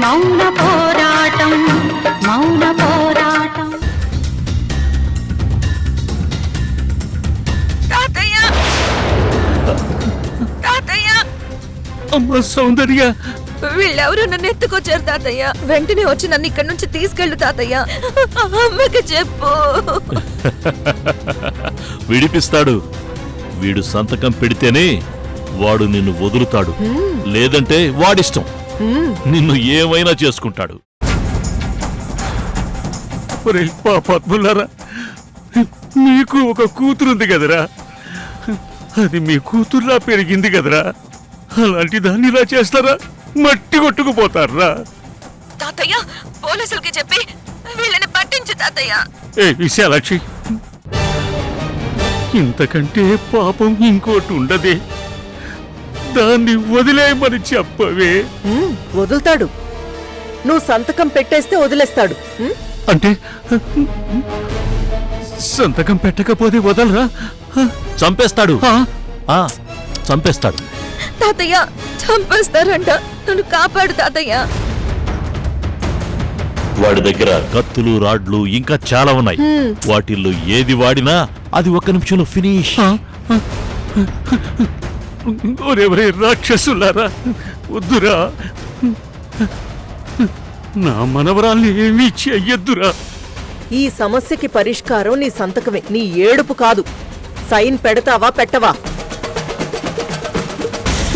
మౌన పోరాటం మౌన పోరాటం. తాతయ్య తాతయ్య అమ్మ సౌందర్య, వీళ్ళెవరు నన్ను ఎత్తుకొచ్చారు తాతయ్య. వెంటనే వచ్చి నన్ను ఇక్కడి నుంచి తీసుకెళ్ళు తాతయ్య. అమ్మకి చెప్పు. విడిపిస్తాడు. వీడు సంతకం పెడితేనే వాడు నిన్ను వదులుతాడు, లేదంటే వాడిష్టం నిన్ను ఏమైనా చేసుకుంటాడు. ఒరేయ్ పాపాత్ములారా, మీకు ఒక కూతురుంది కదరా, అది మీ కూతుర్లా పెరిగింది కదరా, అలాంటి దాన్ని ఇలా చేస్తారా? మట్టి కొట్టుకుపోతారా? తాతయ్య పోలీసులకి చెప్పి వీళ్ళని పట్టించు తాతయ్య. ఏ విశాలాక్షి, ఇంతకంటే పాపం ఇంకోటి ఉండదే. దాన్ని వదిలేయమని చెప్పవే. వదులుతాడు. నువ్వు సంతకం పెట్టేస్తే వదిలేస్తాడు. అంటే సంతకం పెట్టకపోతే వదలరా? చంపేస్తాడు. ఆ? చంపేస్తాడు. తాతయ్య చంపేస్తారంట. నన్ను కాపాడు తాతయ్య. వాడి దగ్గర కత్తులు, రాడ్లు ఇంకా చాలా ఉన్నాయి. వాటిల్లో ఏది వాడినా అది ఒక్క నిమిషంలో ఫినిష్. ఒరే రాక్షసులారా, వద్దురా. నా మనవరాల్ని ఏమీ చెయ్యొద్దురా. ఈ సమస్యకి పరిష్కారం నీ సంతకమే, నీ ఏడుపు కాదు. సైన్ పెడతావా పెట్టవా?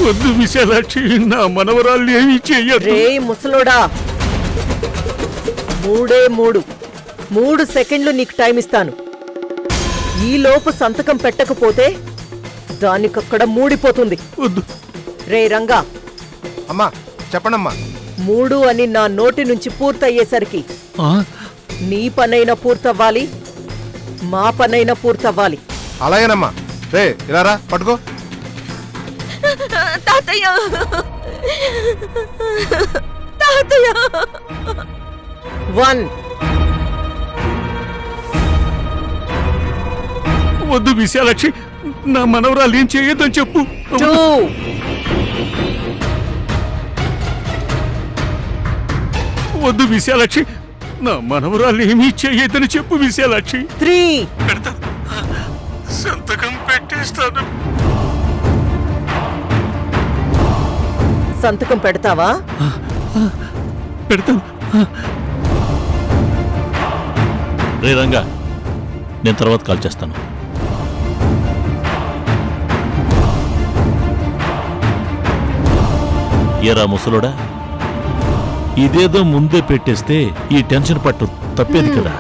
వద్దు విశాలాక్షి, నా మనవరాల్ని ఏమీ చెయ్యొద్దు. రే ముసలోడా, 3 సెకండ్లు నీకు టైం ఇస్తాను. ఈలోపు సంతకం పెట్టకపోతే దానికక్కడ మూడిపోతుంది. వద్దు. రే రంగా, అమ్మా చెప్పండమ్మా. 3 అని నా నోటి నుంచి పూర్తయ్యేసరికి ఆ? నీ పనైనా పూర్తవ్వాలి, మా పనైనా పూర్తవ్వాలి. అలాగేనమ్మా. రే ఇలా రా, పట్టుకో. తాతయ్య తాతయ్య 1 వద్దు విశాలాక్షి, నా మనవరాలు ఏం చేయొద్దని చెప్పు. 2 వద్దు విశాలాక్షి, నా మనవరాలు ఏమీ చేయొద్దని చెప్పు విశాలాక్షి. 3 పెడతా, సంతకం పెట్టేస్తాను. సంతకం పెడతావా? పెడతాను. రే రంగా, నేను తర్వాత కాల్ చేస్తాను. ఏరా ముసలోడా, ఇదేదో ముందే పెట్టేస్తే ఈ టెన్షన్ పట్టు తప్పేది కదా.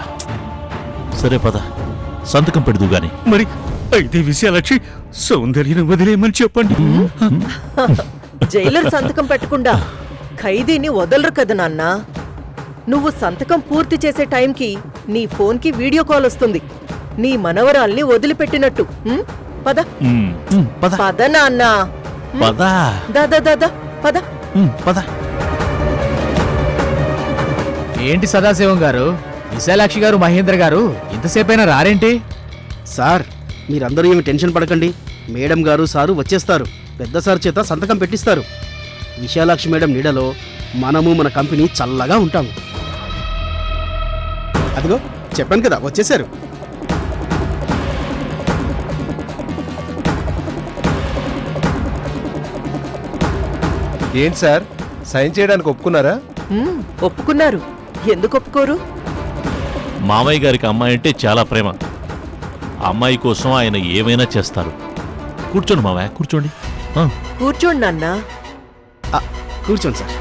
సరే పద, సంతకం పెడదు గాని. మరి అయితే విశాలాక్షి, సౌందర్యను వదిలేయమని చెప్పండి. జైలర్ సంతకం పెట్టకుండా ఖైదీని వదలరు కదా నాన్న. నువ్వు సంతకం పూర్తి చేసే టైంకి నీ ఫోన్కి వీడియో కాల్ వస్తుంది, నీ మనవరాల్ని వదిలిపెట్టినట్టు. పద పద పద నాన్న. పద దాదా దాదా పద. పద. ఏంటి సదాశివం గారు, విశాలాక్షి గారు, మహేంద్ర గారు ఇంతసేపైనా రారేంటి? సార్ మీరందరూ ఏమి టెన్షన్ పడకండి. మేడం గారు సారు వచ్చేస్తారు. పెద్ద సార్ చేత సంతకం పెట్టిస్తారు. విశాలాక్షి మేడం నీడలో మనము మన కంపెనీ చల్లగా ఉంటాము. అదిగో చెప్పాను కదా, వచ్చేశారు. ఏంటి సార్, సైన్ చేయడానికి ఒప్పుకున్నారా? ఒప్పుకున్నారు. ఎందుకు ఒప్పుకోరు? మామయ్య గారికి అమ్మాయి అంటే చాలా ప్రేమ. అమ్మాయి కోసం ఆయన ఏమైనా చేస్తారు. కూర్చోండి మామయ్య, కూర్చోండి. కూర్చోండి నాన్న. కూర్చోండి సార్.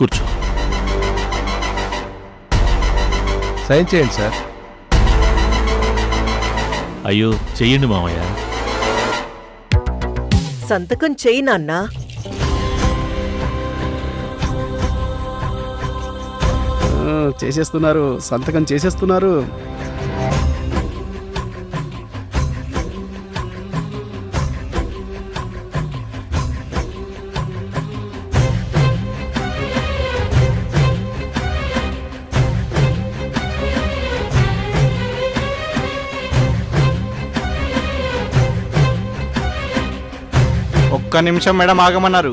కూర్చో. సైన్ చేయండి సార్. అయ్యో చెయ్యండి మామయ్య. సంతకం చెయ్యి నాన్న. చేసేస్తున్నారు, సంతకం చేసేస్తున్నారు. ఒక్క నిమిషం మేడం ఆగమన్నారు.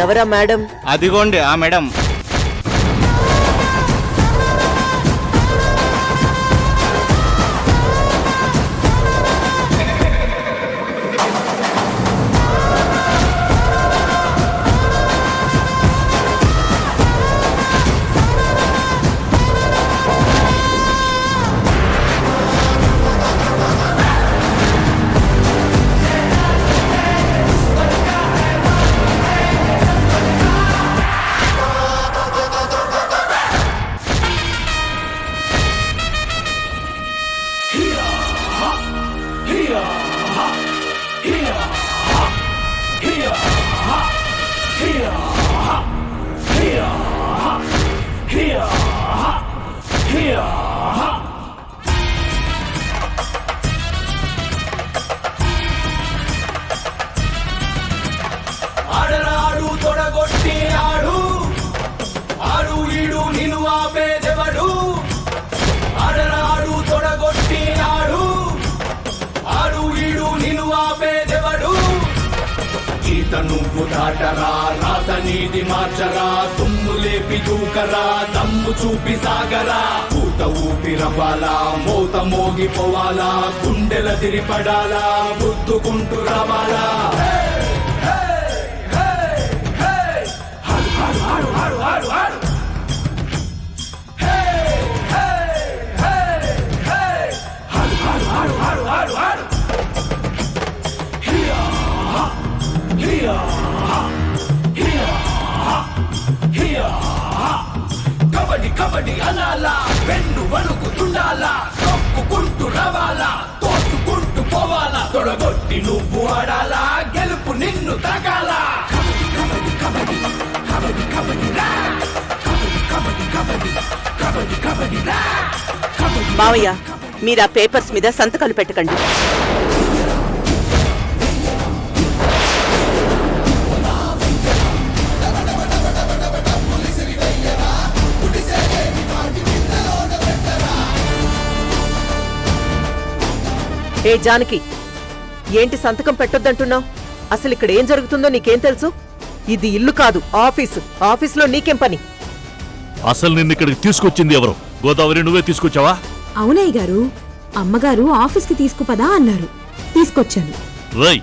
ఎవరా మేడం? అదిగోండి ఆ మేడం. ఆడరాడు తొడగొట్టి ఆడు ఆడు ఈడు నిన్ను ఆపేదెవడు ఆడరాడు తొడగొట్టి ఆడు ఆడు ఈడు నిన్ను ఆపేదెవడు గీత నువ్వు దాటరా రాత నీది మార్చరా తుమ్ము లేపి దూకరా దమ్ము చూపి సాగరా పూత ఊపిరవ్వాలా మోత మోగిపోవాలా గుండెల తిరిపడాలా గుద్దుకుంటూ రావాలా కబడ్డీ కబడ్డీ అనాలా వెన్ను వణుకుతుండాలా తొక్కుకుంటూ రావాలా తోసుకుంటూ పోవాలా తొడగొట్టి నువ్వు ఆడాలా గెలుపు నిన్ను తాగాలా కబడ్డీ కబడ్డీ కబడ్డీ కబడ్డీ రా కబడ్డీ కబడ్డీ కబడ్డీ కబడ్డీ రా మావయ్య మీరు ఆ పేపర్స్ మీద సంతకాలు పెట్టకండి. ఏ జానకి, ఏంటి సంతకం పెట్టొద్దంటున్నావు? అసలు ఇక్కడ ఏం జరుగుతుందో నీకేం తెలుసు? ఇది ఇల్లు కాదు, ఆఫీసు. ఆఫీసులో నీకేం పని? అసలు నిన్ను ఇక్కడికి తీసుకొచ్చింది ఎవరు? గోదావరి నువ్వే తీసుకొచ్చావా? అవునయ్య గారు, అమ్మగారు ఆఫీస్కి తీసుకుపదా అన్నారు, తీసుకొచ్చాను. రై,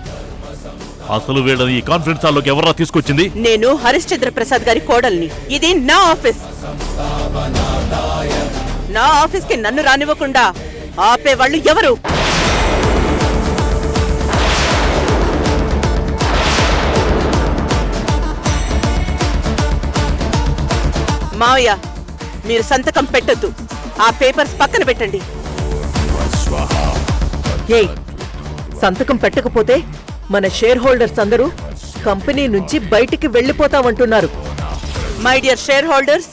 అసలు వీళ్ళని ఈ కాన్ఫరెన్స్ హాల్లోకి ఎవరా తీసుకొచ్చింది? నేను హరిశ్చంద్ర ప్రసాద్ గారి కోడల్ని. ఇది నా ఆఫీస్. నా ఆఫీస్కి నన్ను రానివ్వకుండా ఆపేవాళ్ళు ఎవరు? మావయ్య, మీరు సంతకం పెట్టొద్దు. ఆ పేపర్స్ పక్కన పెట్టండి. ఏయ్, సంతకం పెట్టకపోతే మన షేర్ హోల్డర్స్ అందరూ కంపెనీ నుంచి బయటికి వెళ్లిపోతామంటున్నారు. మై డియర్ షేర్ హోల్డర్స్,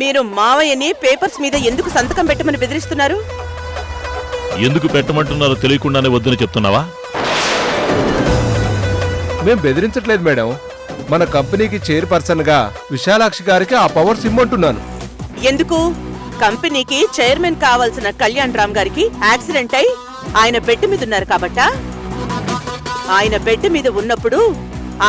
మీరు మావయ్యని పేపర్స్ మీద ఎందుకు సంతకం పెట్టమని బెదిరిస్తున్నారు? ఎందుకు పెట్టమంటున్నారో తెలియకుండానే వద్దని చెప్తున్నావా? మేం బెదిరించట్లేదు మేడం. మన కంపెనీకి చైర్పర్సన్ గా విశాలాక్షి గారికి ఆ పవర్స్ ఇమ్మంటున్నాను. ఎందుకు? కంపెనీకి చైర్మన్ కావాల్సిన కళ్యాణ్ రామ్ గారికి యాక్సిడెంట్ అయి ఆయన బెడ్ మీద ఉన్నారు కాబట్టా? ఆయన బెడ్ మీద ఉన్నప్పుడు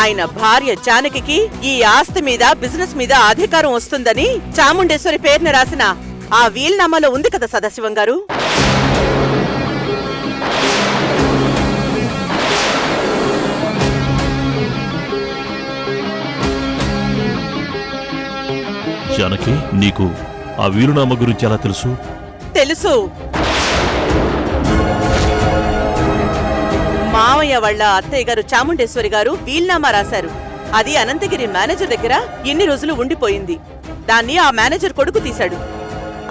ఆయన భార్య జానకి ఈ ఆస్తి మీద, బిజినెస్ మీద అధికారం వస్తుందని చాముండేశ్వరి పేరున రాసిన ఆ వీల్నామాలో ఉంది కదా సదాశివం గారు. జానకి, నీకు ఆ వీలునామా గురించి ఎలా తెలుసు? తెలుసు. మావయ్య వాళ్ళ అత్తయ్య గారు చాముండేశ్వరి గారు వీల్నామా రాశారు. అది అనంతగిరి మేనేజర్ దగ్గర ఎన్ని రోజులు ఉండిపోయింది. దాన్ని ఆ మేనేజర్ కొడుకు తీశాడు.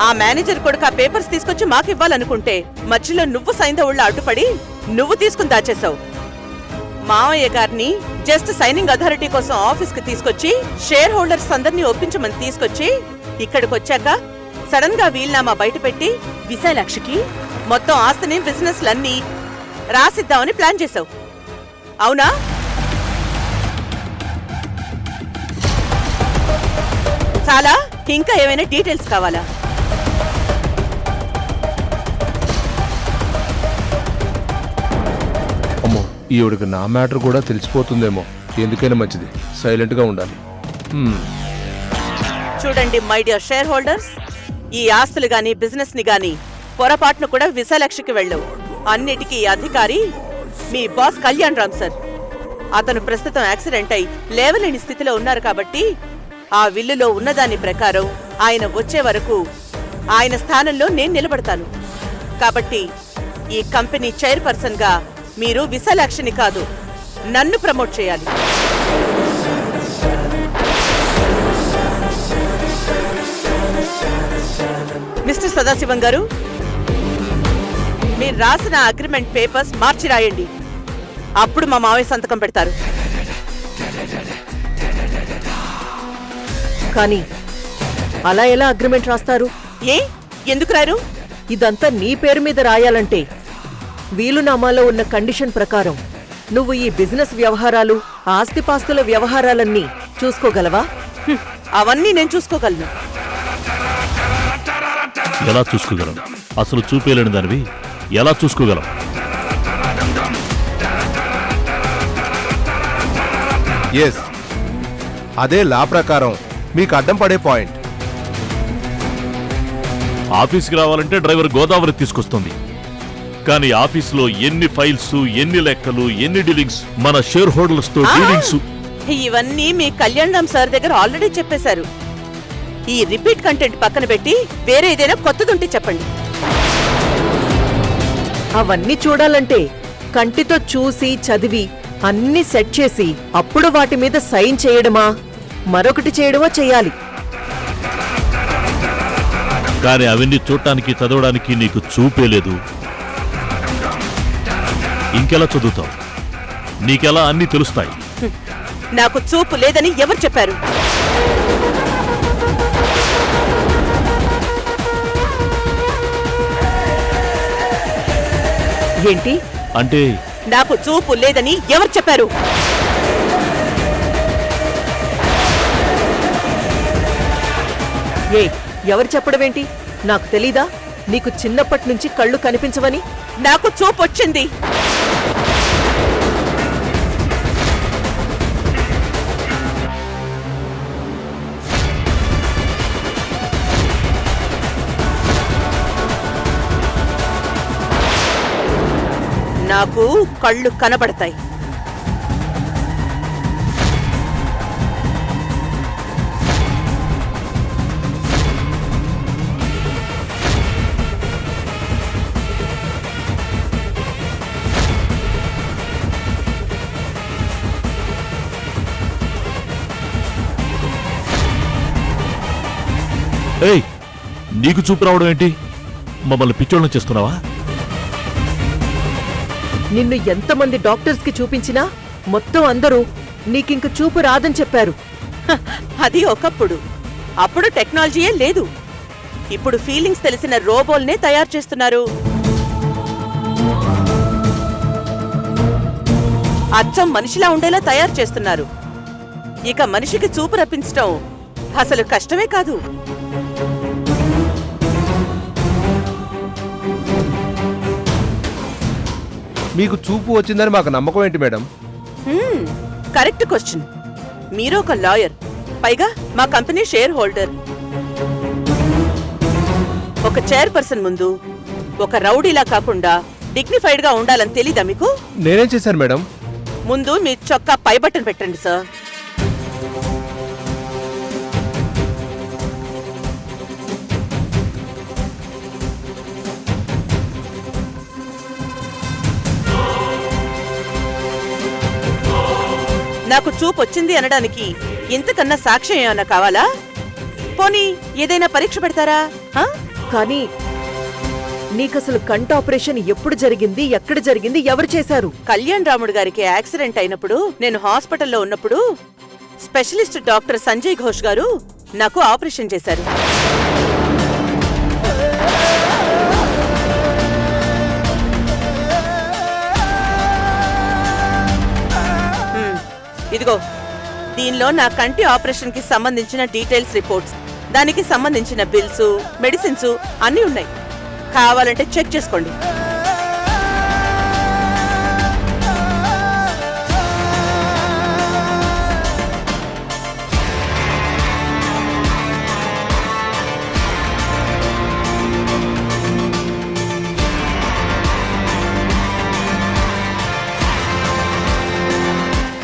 ఆ మేనేజర్ కొడుకు ఆ పేపర్స్ తీసుకొచ్చి మాకివ్వాలనుకుంటే మధ్యలో నువ్వు సైంధవుళ్ళ అడ్డుపడి నువ్వు తీసుకుని దాచేశావు. మావయ్య గారిని జస్ట్ సైనింగ్ అథారిటీ కోసం ఆఫీస్ కి తీసుకొచ్చి షేర్ హోల్డర్స్ అందరినీ ఒప్పించమని తీసుకొచ్చి ఇక్కడికొచ్చాక సడన్ గా వీల్నామా బయట పెట్టి విశాలాక్షికి మొత్తం ఆస్తిని, బిజినెస్లన్నీ రాసిద్దామని ప్లాన్ చేశావు. అవునా? చాలా ఇంకా ఏమైనా డీటెయిల్స్ కావాలా? ఈవిడికి నా మ్యాటర్ కూడా తెలిసిపోతుందేమో. ఎందుకైనా మంచిది సైలెంట్గా ఉండాలి. చూడండి మై డియర్ షేర్ హోల్డర్స్, ఈ ఆస్తులు గాని బిజినెస్ ని గాని పొరపాటును కూడా విశాలాక్షికి వెళ్ళవు. అన్నిటికీ అధికారి మీ బాస్ కళ్యాణ్ రామ్ సార్. అతను ప్రస్తుతం యాక్సిడెంట్ అయి లేవలేని స్థితిలో ఉన్నారు కాబట్టి ఆ విల్లులో ఉన్నదాని ప్రకారం ఆయన వచ్చే వరకు ఆయన స్థానంలో నేను నిలబడతాను. కాబట్టి ఈ కంపెనీ చైర్పర్సన్ గా మీరు విశాలాక్షిని కాదు, నన్ను ప్రమోట్ చేయాలి. మిస్టర్ సదాశివం గారు, మీరు రాసిన అగ్రిమెంట్ పేపర్స్ మార్చి రాయండి. అప్పుడు మా మావయ్య సంతకం పెడతారు. కానీ అలా ఎలా అగ్రిమెంట్ రాస్తారు? ఏ ఎందుకు రారు? ఇదంతా నీ పేరు మీద రాయాలంటే వీలునామాలో ఉన్న కండిషన్ ప్రకారం నువ్వు ఈ బిజినెస్ వ్యవహారాలు, ఆస్తిపాస్తుల వ్యవహారాలన్నీ చూసుకోగలవా? అవన్నీ నేను చూసుకోగలను. ఎలా చూసుకోగలం? అసలు చూపేలేని దానివి ఎలా చూసుకోగలం? ఎస్, అదే లా ప్రకారం మీకు అడ్డం పడే పాయింట్. ఆఫీస్కి రావాలంటే డ్రైవర్ గోదావరి తీసుకొస్తుంది, కానీ ఆఫీసులో ఎన్ని ఫైల్స్, ఎన్ని లెక్కలు, ఎన్ని డీలింగ్స్, మన షేర్ హోల్డర్స్ తో డీలింగ్స్, ఇవన్నీ మీ కళ్యాణ్ రామ్ సార్ దగ్గర ఆల్రెడీ చెప్పేశారు. ఈ రిపీట్ కంటెంట్ పక్కన పెట్టి వేరే ఏదైనా కొత్తదుంటే చెప్పండి. అవన్నీ చూడాలంటే కంటితో చూసి చదివి అన్ని సెట్ చేసి అప్పుడు వాటి మీద సైన్ చేయడమా మరొకటి చేయడమో చెయ్యాలి. కానీ అవన్నీ చూడటానికి, చదవడానికి నీకు చూపే లేదు. ఇంకెలా చదువుతావు? నీకెలా అన్ని తెలుస్తాయి? నాకు చూపు లేదని ఎవరు చెప్పారు? ఏంటి అంటే నాకు చూపు లేదని ఎవరు చెప్పారు? ఎవరు చెప్పడమేంటి? నాకు తెలీదా నీకు చిన్నప్పటి నుంచి కళ్ళు కనిపించవని? నాకు చూపు వచ్చింది. నాకు కళ్ళు కనబడతాయి. ఏయ్, నీకు చూపు రావడం ఏంటి? మమ్మల్ని పిచ్చోళ్ళని చేస్తున్నావా? నిన్ను ఎంతమంది డాక్టర్స్ కి చూపించినా మొత్తం అందరూ నీకింక చూపు రాదని చెప్పారు. అది ఒకప్పుడు. అప్పుడు టెక్నాలజీయే లేదు. ఇప్పుడు ఫీలింగ్స్ తెలిసిన రోబోల్నే తయారు చేస్తున్నారు. అచ్చం మనిషిలా ఉండేలా తయారు చేస్తున్నారు. ఇక మనిషికి చూపు రప్పించటం అసలు కష్టమే కాదు. మీకు చూపు వచ్చిందని మాకు నమ్మకం ఏంటి మేడం? Correct question. మీరు ఒక లాయర్, పైగా మా కంపెనీ షేర్ హోల్డర్. ఒక చైర్పర్సన్ ముందు ఒక రౌడీలా కాకుండా డిగ్నిఫైడ్ గా ఉండాలని తెలీదా మీకు? నేనేం చేశాను మేడం? ముందు మీ చొక్కా పై బటన్ పెట్టండి సార్. నాకు చూపు వచ్చింది అనడానికి ఇంతకన్నా సాక్ష్యం ఏమన్నా కావాలా? పోనీ ఏదైనా పరీక్ష పెడతారా? కానీ నీకసలు కంటి ఆపరేషన్ ఎప్పుడు జరిగింది, ఎక్కడ జరిగింది, ఎవరు చేశారు? కళ్యాణ్ రాముడు గారికి యాక్సిడెంట్ అయినప్పుడు నేను హాస్పిటల్లో ఉన్నప్పుడు స్పెషలిస్ట్ డాక్టర్ సంజయ్ ఘోష్ గారు నాకు ఆపరేషన్ చేశారు. ఇదిగో, దీనిలో నా కంటి ఆపరేషన్ కి సంబంధించిన డీటెయిల్స్ రిపోర్ట్స్, దానికి సంబంధించిన బిల్స్, మెడిసిన్స్ అన్నీ ఉన్నాయి. కావాలంటే చెక్ చేసుకోండి.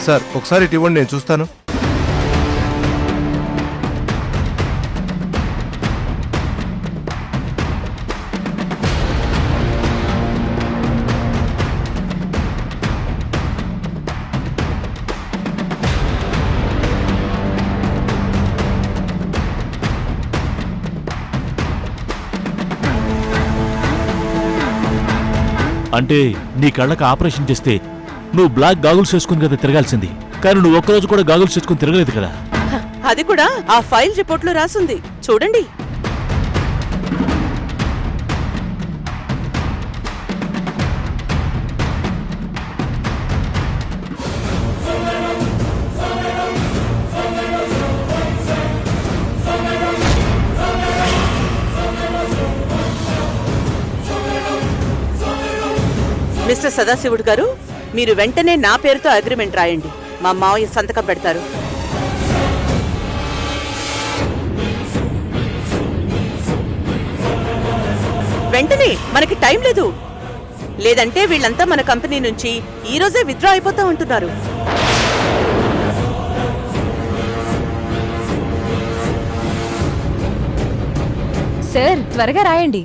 సార్ ఒకసారి ఇటు ఇవ్వండి, నేను చూస్తాను. అంటే నీ కళ్ళకి ఆపరేషన్ చేస్తే నువ్వు బ్లాక్ గాగుల్స్ వేసుకుని కదా తిరగాల్సింది, కానీ నువ్వు ఒక్కరోజు కూడా గాగుల్స్ వేసుకుని తిరగలేదు కదా. అది కూడా ఆ ఫైల్ రిపోర్ట్లో రాసుంది చూడండి. మిస్టర్ సదాశివుడు గారు, మీరు వెంటనే నా పేరుతో అగ్రిమెంట్ రాయండి. మా మావయ్య సంతకం పెడతారు. వెంటనే, మనకి టైం లేదు. లేదంటే వీళ్ళంతా మన కంపెనీ నుంచి ఈ రోజే విత్డ్రా అయిపోతా ఉంటున్నారు. సార్ త్వరగా రాయండి.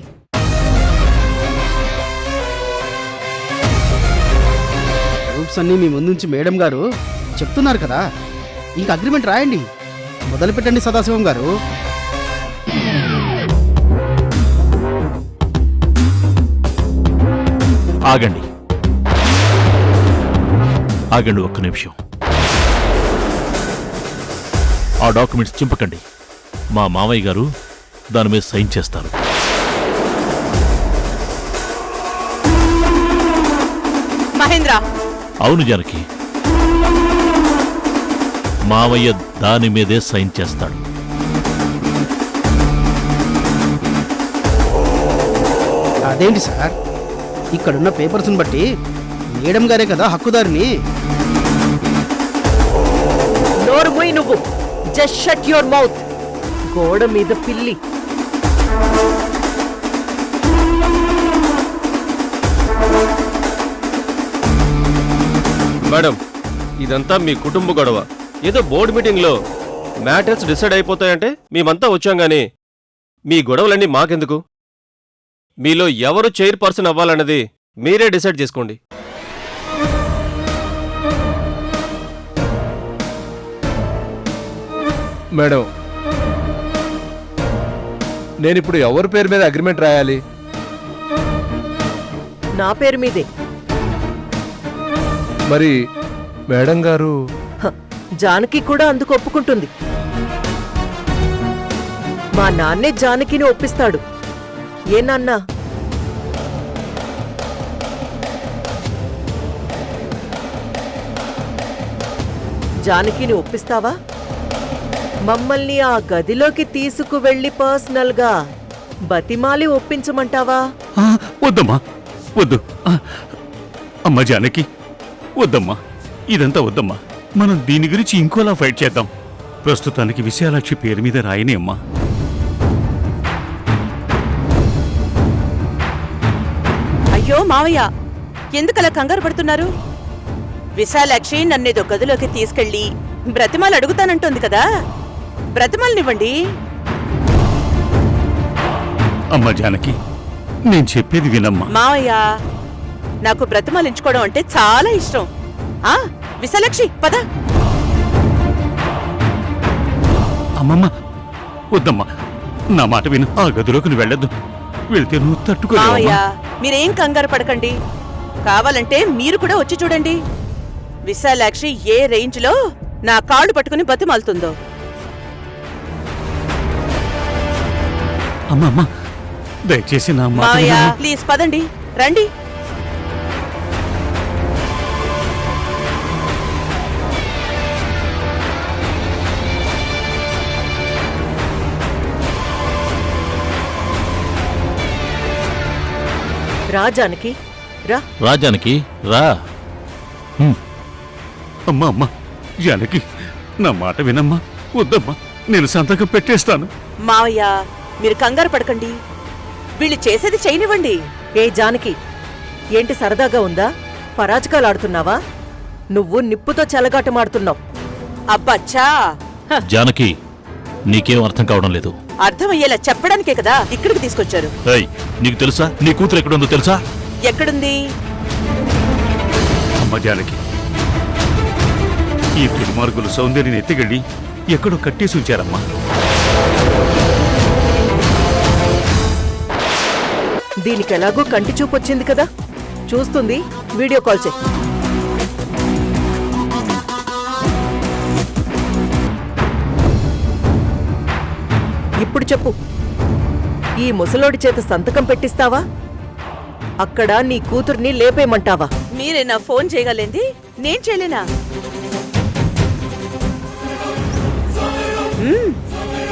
ప్రూఫ్స్ అన్నీ మీ ముందుంచి మేడం గారు చెప్తున్నారు కదా, ఇంక అగ్రిమెంట్ రాయండి. మొదలు పెట్టండి సదాశివం గారు. ఆగండి ఆగండి, ఒక్క నిమిషం. ఆ డాక్యుమెంట్స్ చింపకండి. మా మామయ్య గారు దాని మీద సైన్ చేస్తారు. మహేంద్ర, అవును జానకి, మావయ్య దాని మీదే సైన్ చేస్తాడు. అదేంటి సార్, ఇక్కడున్న పేపర్స్ని బట్టి మేడం గారే కదా హక్కుదారిని. నోరు మూయి నువ్వు. Just shut your mouth. గోడ మీద పిల్లి. మేడం, ఇదంతా మీ కుటుంబ గొడవ. ఏదో బోర్డు మీటింగ్లో మ్యాటర్స్ డిసైడ్ అయిపోతాయంటే మేమంతా వచ్చాం గానీ మీ గొడవలన్నీ మాకెందుకు? మీలో ఎవరు చైర్పర్సన్ అవ్వాలన్నది మీరే డిసైడ్ చేసుకోండి. మేడం, నేనిప్పుడు ఎవరి పేరు మీద అగ్రిమెంట్ రాయాలి? నా పేరు మీదే. మరి మేడం గారు? హ, జానకి కూడా అందుకు ఒప్పుకుంటుంది. మా నాన్నే జానకిని ఒప్పిస్తాడు. ఏ నాన్నా? జానకిని ఒప్పిస్తావా? మమ్మల్ని ఆ గదిలోకి తీసుకువెళ్ళి పర్సనల్గా బతిమాలి ఒప్పించమంటావా? వద్దమ్మా, వద్దు. అమ్మ జానకి, వద్దమ్మా, ఇదంతా వద్దమ్మా. మనం దీని గురించి ఇంకోలా ఫైట్ చేద్దాం. ప్రస్తుతానికి విశాలాక్షి పేరు మీద రాయని అమ్మా. అయ్యో మావయ్య, ఎందుకలా కంగారు పడుతున్నారు? విశాలాక్షి నన్నేదో గదిలోకి తీసుకెళ్లి బ్రతిమాలు అడుగుతానంటోంది కదా, బ్రతిమాలనివ్వండి. అమ్మ జానకి, నేను చెప్పేది వినమ్మా. మావయ్య, నాకు బ్రతిమాలించుకోవడం అంటే చాలా ఇష్టం. విశాలాక్షి పద. అమ్మమ్మ, వద్దమ్మా, నా మాట విను. ఆ గదిలోకి నువ్వు వెళ్ళొద్దు. వెళ్తే నువ్వు తట్టుకోలేవమ్మా. మావయ్య, మీరేం కంగారు పడకండి. కావాలంటే మీరు కూడా వచ్చి చూడండి. విశాలాక్షి ఏ రేంజ్ లో నా కాళ్ళు పట్టుకుని బతిమాలుతుందో. అమ్మమ్మ, దయచేసి నా మాట మావయ్య, వినమ్మా. ప్లీజ్ పదండి, రండి. రా జానకి, రా. రాజానికి రా. అమ్మా అమ్మా, జానకి, నా మాట వినమ్మా. వద్దమ్మా, నేను సంతకం పెట్టేస్తాను. మావయ్య, మీరు కంగారు పడకండి. వీళ్ళు చేసేది చేయనివ్వండి. ఏ జానకి, ఏంటి సరదాగా ఉందా? పరాజకాలు ఆడుతున్నావా? నువ్వు నిప్పుతో చెలగాటమాడుతున్నావు. అబ్బచ్చా జానకి నీకేం అర్థం కావడం లేదు. అర్థమయ్యేలా చెప్పడానికే కదా ఇక్కడికి తీసుకొచ్చారు. ఏయ్, నీకు తెలుసా నీ కూతురు ఎక్కడుందో తెలుసా? ఎక్కడుంది? అమ్మ జానకి, ఈ దుర్మార్గులు సౌందర్యని ఎత్తిగళ్ళి ఎక్కడో కట్టేసి ఉంచారమ్మా. దీనికి ఎలాగో కంటి చూపు వచ్చింది కదా, చూస్తుంది. వీడియో కాల్ చేయి. ఇప్పుడు చెప్పు, ఈ ముసలోడి చేత సంతకం పెట్టిస్తావా, అక్కడ నీ కూతుర్ని లేపేయమంటావా? మీరేనా ఫోన్ చేయగలేంది? నేను చేయలేనా?